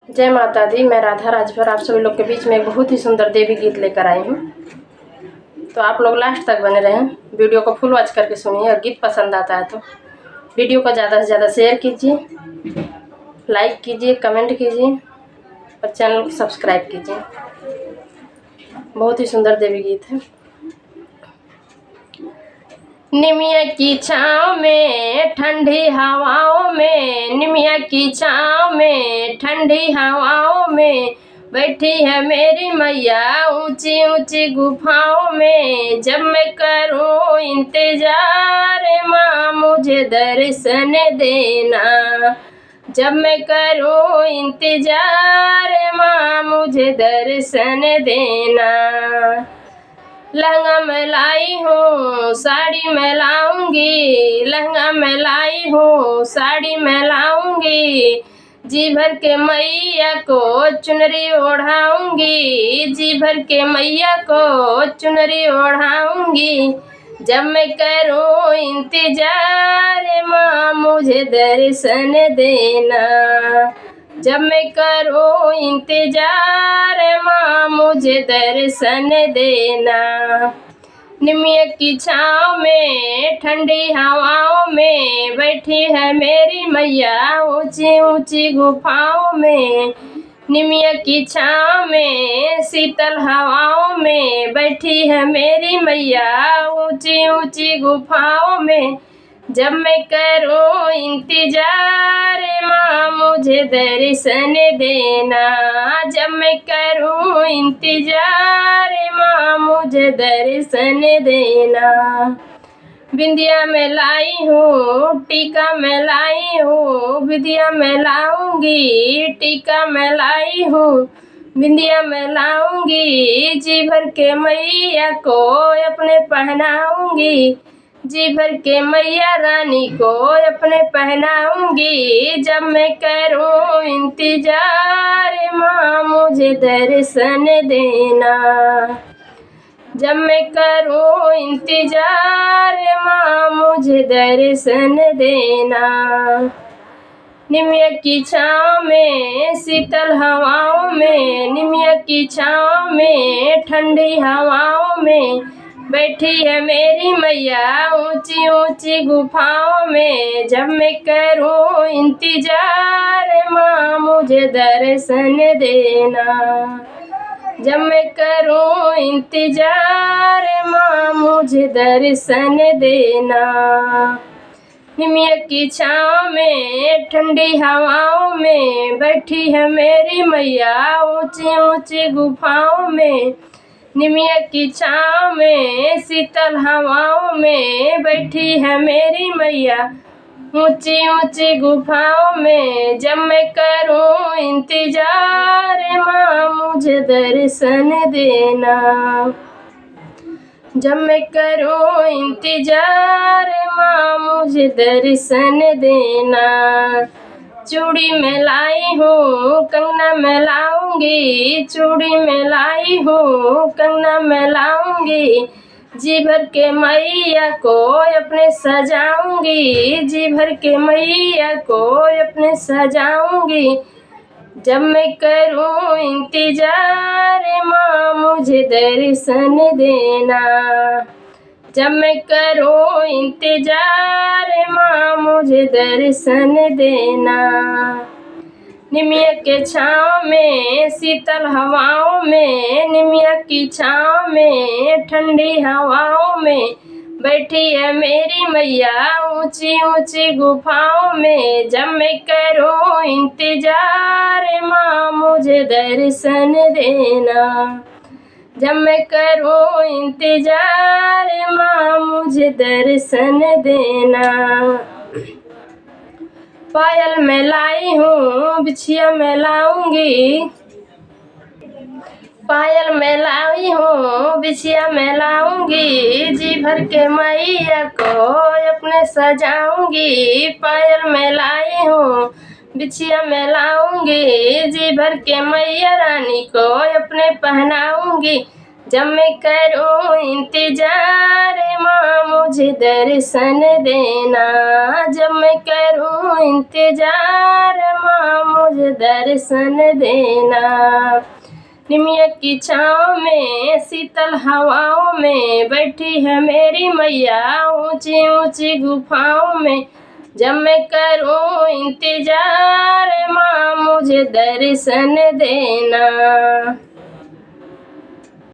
जय माता दी। मैं राधा राजभर आप सभी लोग के बीच में एक बहुत ही सुंदर देवी गीत लेकर आई हूँ। तो आप लोग लास्ट तक बने रहें, वीडियो को फुल वॉच करके सुनिए। और गीत पसंद आता है तो वीडियो को ज़्यादा से ज़्यादा शेयर कीजिए, लाइक कीजिए, कमेंट कीजिए और चैनल को सब्सक्राइब कीजिए। बहुत ही सुंदर देवी गीत है। निमिया की छाँव में ठंडी हवाओं में, निमिया की छाँव में ठंडी हवाओं में बैठी है मेरी मैया ऊंची ऊंची गुफाओं में। जब मैं करूं इंतजार माँ मुझे दर्शन देना, जब मैं करूं इंतजार माँ मुझे दर्शन देना। लहंगा मैं लाई हूँ साड़ी मैं लाऊंगी, लहंगा मैं लाई हूँ साड़ी मैं लाऊंगी। जी भर के मैया को चुनरी ओढ़ाऊंगी, जी भर के मैया को चुनरी ओढ़ाऊंगी। जब मैं करूँ इंतजार माँ मुझे दर्शन देना, जब मैं करूँ इंतजार माँ मुझे दर्शन देना। निमिया की छाँव में ठंडी हवाओं में बैठी है मेरी मैया ऊंची ऊंची गुफाओं में। निमिया की छाँव में शीतल हवाओं में बैठी है मेरी मैया ऊंची ऊंची गुफाओं में। जब मैं करूँ इंतजार माँ मुझे दर्शन देना, जब मैं करूँ इंतजार माँ मुझे दर्शन देना। बिंदिया मैं लाई हूँ टीका मैं लाई हूँ, बिंदिया मैं लाऊंगी टीका मैं लाई हूँ। बिंदिया मैं लाऊंगी जी भर के मैया को अपने पहनाऊंगी, जी भर के मैया रानी को अपने पहनाऊंगी। जब मैं करूँ इंतजार माँ मुझे दर्शन देना, जब मैं करूँ इंतजार माँ मुझे दर्शन देना। निमिया की छाँव में शीतल हवाओं में, निमिया की छाँव में ठंडी हवाओं में बैठी है मेरी मैया ऊंची ऊंची गुफाओं में। जब मैं करूँ इंतजार माँ मुझे दर्शन देना, जब मैं करूँ इंतजार माँ मुझे दर्शन देना। निमिया की छाँव में ठंडी हवाओं में बैठी है मेरी मैया ऊंची ऊंची गुफाओं में। निमिया की छाँव में शीतल हवाओं में बैठी है मेरी मैया ऊंची ऊंची गुफाओं में। जब मैं करूँ इंतजार माँ मुझे दर्शन देना, जब मैं करूँ इंतजार माँ मुझे दर्शन देना। चूड़ी मैं लाई हूँ कंगना मैं लाऊंगी, चूड़ी मैं लाई हूँ कंगना मैं लाऊंगी। जी भर के मैया को अपने सजाऊंगी, जी भर के मैया को अपने सजाऊंगी। जब मैं करूँ इंतजार माँ मुझे दर्शन देना, जब मैं करूँ इंतजार माँ मुझे दर्शन देना। निमिया के छाँव में शीतल हवाओं में, निमिया की छाँव में ठंडी हवाओं में बैठी है मेरी मैया ऊंची ऊंची गुफाओं में। जब मैं करूँ इंतजार माँ मुझे दर्शन देना, जब मैं करूँ इंतजार माँ मुझे दर्शन देना। पायल मैं लाई हूँ बिछिया मैं लाऊंगी, पायल मैं लाई हूँ बिछिया मैं लाऊंगी। जी भर के मैया को अपने सजाऊंगी, पायल मैं लाई हूँ बिछिया मैं लाऊंगी। जी भर के मैया रानी को अपने पहनाऊंगी। जब मैं करूँ इंतजार माँ मुझे दर्शन देना, जब मैं करूँ इंतजार माँ मुझे दर्शन देना। निमिया की छाँव में शीतल हवाओं में बैठी है मेरी मैया ऊंची ऊंची गुफाओं में, जब मैं करूँ इंतजार माँ मुझे दर्शन देना।